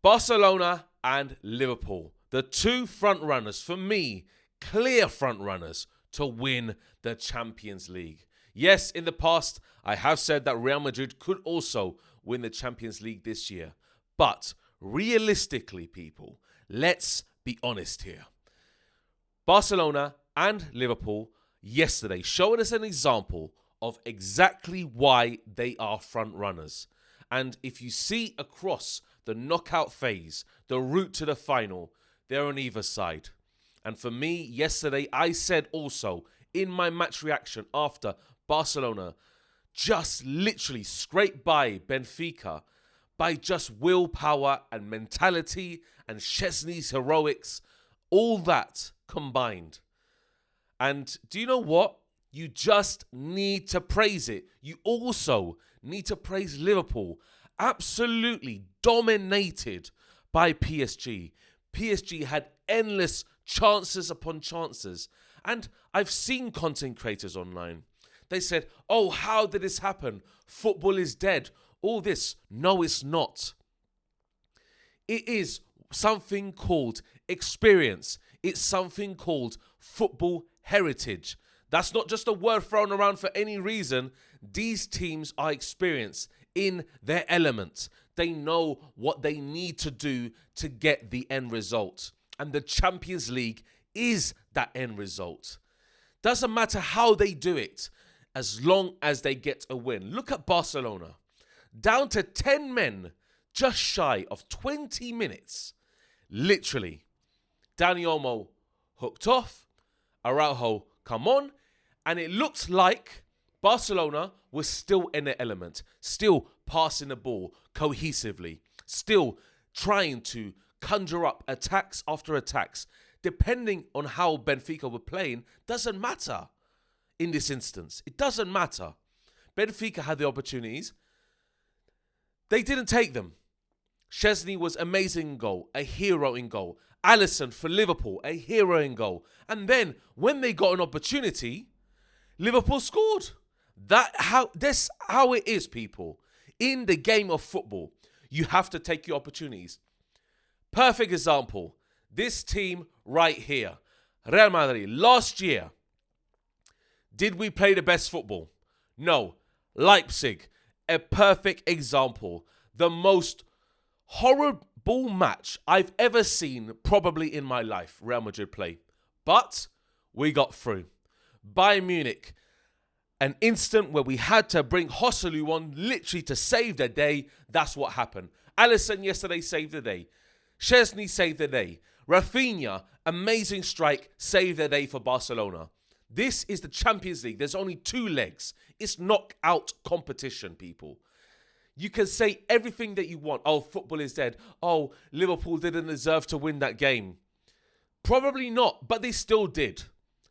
Barcelona and Liverpool, the two front runners, for me, clear front runners to win the Champions League. Yes, in the past, I have said that Real Madrid could also win the Champions League this year. But realistically, people, let's be honest here. Barcelona and Liverpool yesterday showed us an example of exactly why they are front runners. And if you see across the knockout phase, the route to the final, they're on either side. And for me, yesterday, I said also in my match reaction after Barcelona just literally scraped by Benfica by just willpower and mentality and Szczesny's heroics, all that combined. And do you know what? You just need to praise it. You also need to praise Liverpool. Absolutely dominated by PSG. PSG had endless chances upon chances. And I've seen content creators online. They said, oh, how did this happen? Football is dead. All this. No, it's not. It is something called experience. It's something called football heritage. That's not just a word thrown around for any reason. These teams are experienced in their element. They know what they need to do to get the end result. And the Champions League is that end result. Doesn't matter how they do it, as long as they get a win. Look at Barcelona. Down to 10 men, just shy of 20 minutes. Literally. Dani Olmo hooked off. Araujo come on. And it looked like Barcelona was still in their element. Still passing the ball cohesively. Still trying to conjure up attacks after attacks. Depending on how Benfica were playing, doesn't matter in this instance. It doesn't matter. Benfica had the opportunities. They didn't take them. Szczesny was amazing in goal, a hero in goal. Alisson for Liverpool, a hero in goal. And then when they got an opportunity, Liverpool scored. That's how it is, people. In the game of football, you have to take your opportunities. Perfect example. This team right here, Real Madrid, last year, did we play the best football? No. Leipzig, a perfect example. The most horrible match I've ever seen probably in my life, Real Madrid play. But we got through. Bayern Munich, an instant where we had to bring Joselu on literally to save the day. That's what happened. Alisson yesterday saved the day. Szczesny saved the day. Raphinha, amazing strike, saved the day for Barcelona. This is the Champions League. There's only 2 legs. It's knockout competition, people. You can say everything that you want. Oh, football is dead. Oh, Liverpool didn't deserve to win that game. Probably not, but they still did.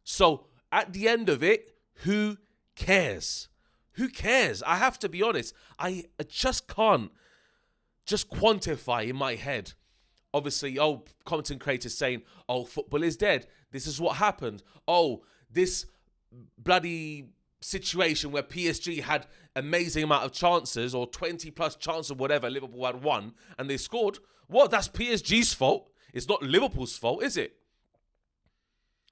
So, at the end of it, who cares? Who cares? I have to be honest. I just can't just quantify in my head. Obviously, content creators saying, oh, football is dead. This is what happened. Oh, this bloody situation where PSG had amazing amount of chances or 20 plus chances or whatever, Liverpool had 1 and they scored. What? That's PSG's fault. It's not Liverpool's fault, is it?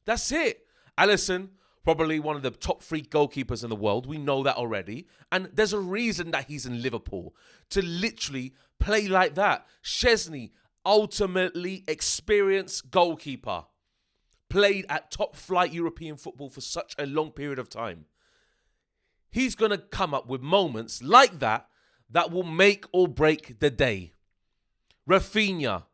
That's it. Alisson, probably one of the top 3 goalkeepers in the world. We know that already. And there's a reason that he's in Liverpool. To literally play like that. Szczesny, ultimately experienced goalkeeper. Played at top flight European football for such a long period of time. He's going to come up with moments like that that will make or break the day. Raphinha,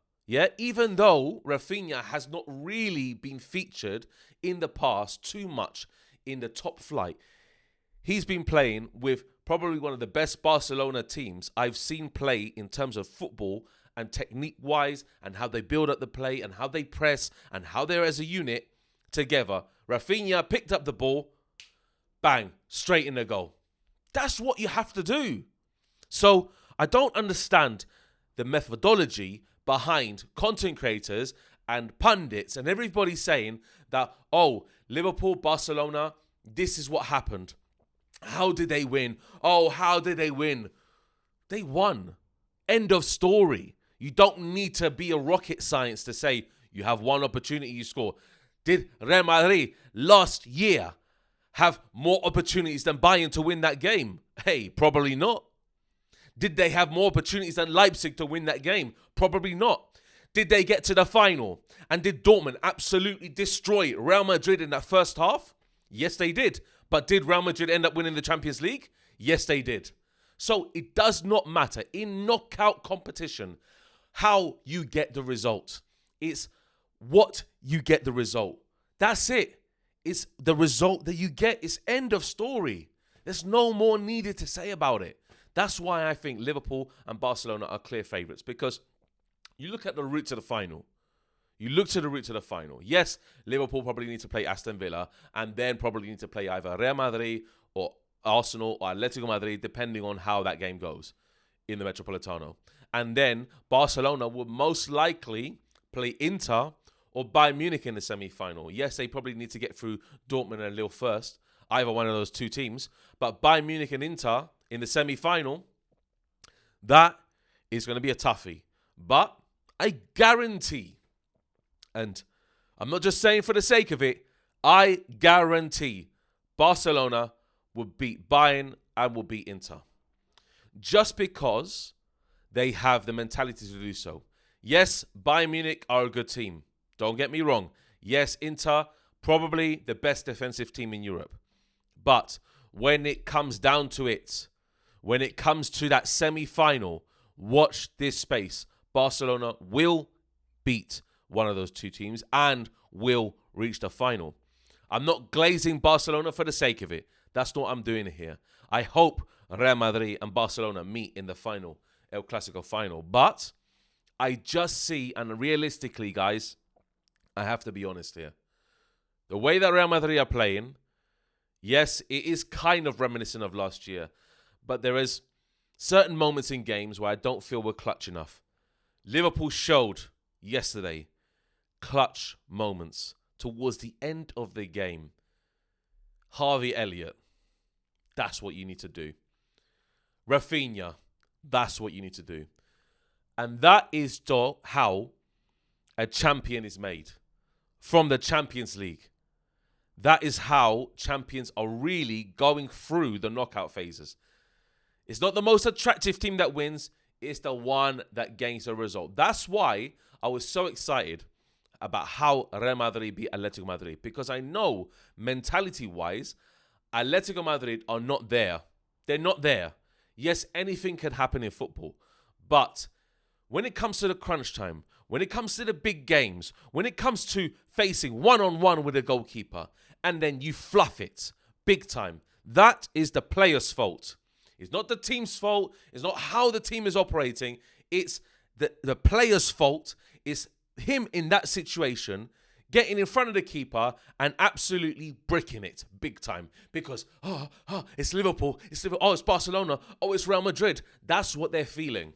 even though Raphinha has not really been featured in the past too much in the top flight, he's been playing with probably one of the best Barcelona teams I've seen play in terms of football and technique-wise and how they build up the play and how they press and how they're as a unit together. Raphinha picked up the ball, bang, straight in the goal. That's what you have to do. So I don't understand the methodology behind content creators and pundits and everybody saying that, oh, Liverpool, Barcelona, this is what happened. How did they win? Oh, how did they win? They won. End of story. You don't need to be a rocket science to say you have one opportunity, you score. Did Real Madrid last year have more opportunities than Bayern to win that game? Hey, probably not. Did they have more opportunities than Leipzig to win that game? Probably not. Did they get to the final? And did Dortmund absolutely destroy Real Madrid in that first half? Yes, they did. But did Real Madrid end up winning the Champions League? Yes, they did. So it does not matter in knockout competition how you get the result. It's what you get the result. That's it. It's the result that you get. It's end of story. There's no more needed to say about it. That's why I think Liverpool and Barcelona are clear favourites, because you look at the route to the final. Yes, Liverpool probably need to play Aston Villa and then probably need to play either Real Madrid or Arsenal or Atletico Madrid, depending on how that game goes in the Metropolitano. And then Barcelona will most likely play Inter or Bayern Munich in the semi-final. Yes, they probably need to get through Dortmund and Lille first, either one of those two teams. But Bayern Munich and Inter in the semi-final, that is going to be a toughie. But I guarantee, and I'm not just saying for the sake of it, I guarantee Barcelona will beat Bayern and will beat Inter. Just because they have the mentality to do so. Yes, Bayern Munich are a good team. Don't get me wrong. Yes, Inter, probably the best defensive team in Europe. But when it comes down to it, when it comes to that semi-final, watch this space. Barcelona will beat one of those two teams and will reach the final. I'm not glazing Barcelona for the sake of it. That's not what I'm doing here. I hope Real Madrid and Barcelona meet in the final, El Clasico final. But I just see, and realistically, guys, I have to be honest here. The way that Real Madrid are playing, yes, it is kind of reminiscent of last year. But there is certain moments in games where I don't feel we're clutch enough. Liverpool showed yesterday clutch moments towards the end of the game. Harvey Elliott, that's what you need to do. Raphinha, that's what you need to do. And that is how a champion is made. From the Champions League. That is how champions are really going through the knockout phases. It's not the most attractive team that wins. It's the one that gains a result. That's why I was so excited about how Real Madrid beat Atletico Madrid. Because I know, mentality-wise, Atletico Madrid are not there. They're not there. Yes, anything can happen in football. But when it comes to the crunch time, when it comes to the big games, when it comes to facing one-on-one with a goalkeeper, and then you fluff it big time, that is the player's fault. It's not the team's fault. It's not how the team is operating. It's the player's fault. It's him in that situation getting in front of the keeper and absolutely bricking it big time. Because, it's Liverpool. It's Barcelona. Oh, it's Real Madrid. That's what they're feeling.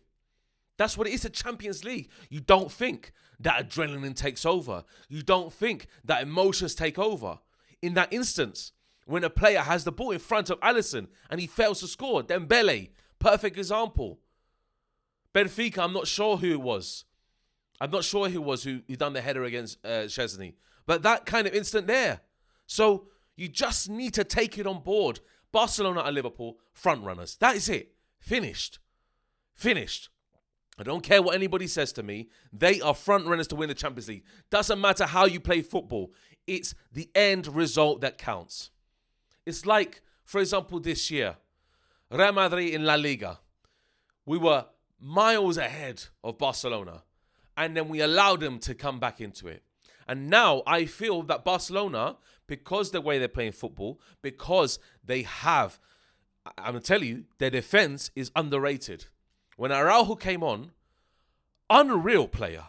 That's what it is, a Champions League. You don't think that adrenaline takes over. You don't think that emotions take over. In that instance, when a player has the ball in front of Alisson and he fails to score, Dembele, perfect example. Benfica, I'm not sure who it was. I'm not sure who done the header against Szczesny. But that kind of instant there. So you just need to take it on board. Barcelona and Liverpool, front runners. That is it. Finished. I don't care what anybody says to me. They are front runners to win the Champions League. Doesn't matter how you play football. It's the end result that counts. It's like, for example, this year, Real Madrid in La Liga. We were miles ahead of Barcelona. And then we allowed them to come back into it. And now I feel that Barcelona, because the way they're playing football, because they have, I'm going to tell you, their defense is underrated. When Araujo came on, unreal player.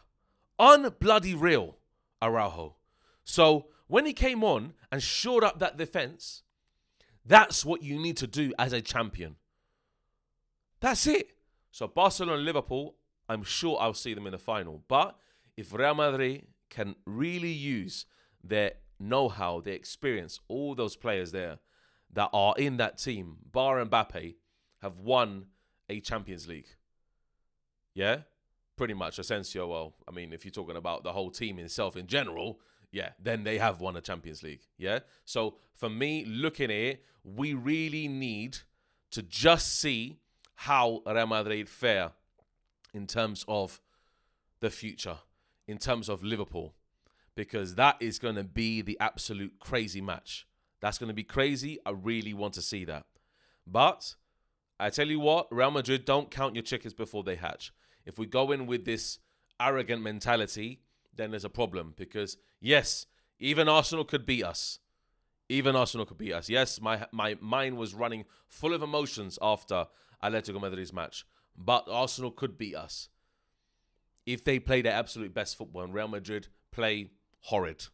Unbloody real Araujo. So when he came on and shored up that defense, that's what you need to do as a champion. That's it. So Barcelona and Liverpool, I'm sure I'll see them in the final. But if Real Madrid can really use their know-how, their experience, all those players there that are in that team, bar Mbappe, have won a Champions League. Yeah? pretty much Asensio. Well, I mean, if you're talking about the whole team itself in general, yeah, then they have won a Champions League. Yeah. So for me, looking at it, we really need to just see how Real Madrid fare in terms of the future, in terms of Liverpool, because that is going to be the absolute crazy match. That's going to be crazy. I really want to see that. But I tell you what, Real Madrid, don't count your chickens before they hatch. If we go in with this arrogant mentality, then there's a problem. Because, yes, even Arsenal could beat us. Even Arsenal could beat us. Yes, my mind was running full of emotions after Atletico Madrid's match. But Arsenal could beat us if they play their absolute best football and Real Madrid play horrid.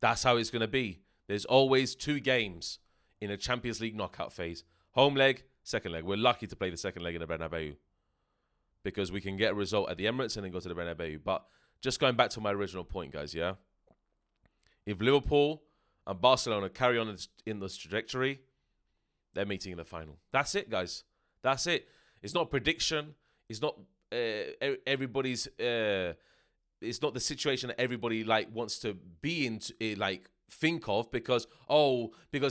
That's how it's going to be. There's always 2 games in a Champions League knockout phase. Home leg, second leg. We're lucky to play the second leg in the Bernabeu because we can get a result at the Emirates and then go to the Bernabeu. But just going back to my original point, guys, yeah? If Liverpool and Barcelona carry on in this trajectory, they're meeting in the final. That's it, guys. That's it. It's not a prediction. It's not everybody's... it's not the situation that everybody wants to be in, think of because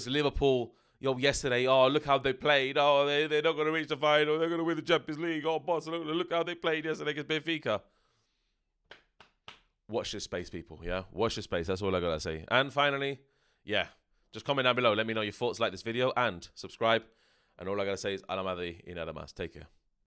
Liverpool, yesterday, look how they played. They're not going to reach the final. They're going to win the Champions League. Barcelona, look how they played yesterday against Benfica. Watch this space, people, yeah? Watch this space. That's all I got to say. And finally, yeah, just comment down below. Let me know your thoughts, like this video, and subscribe. And all I got to say is, a la Madrid y nada más. Take care.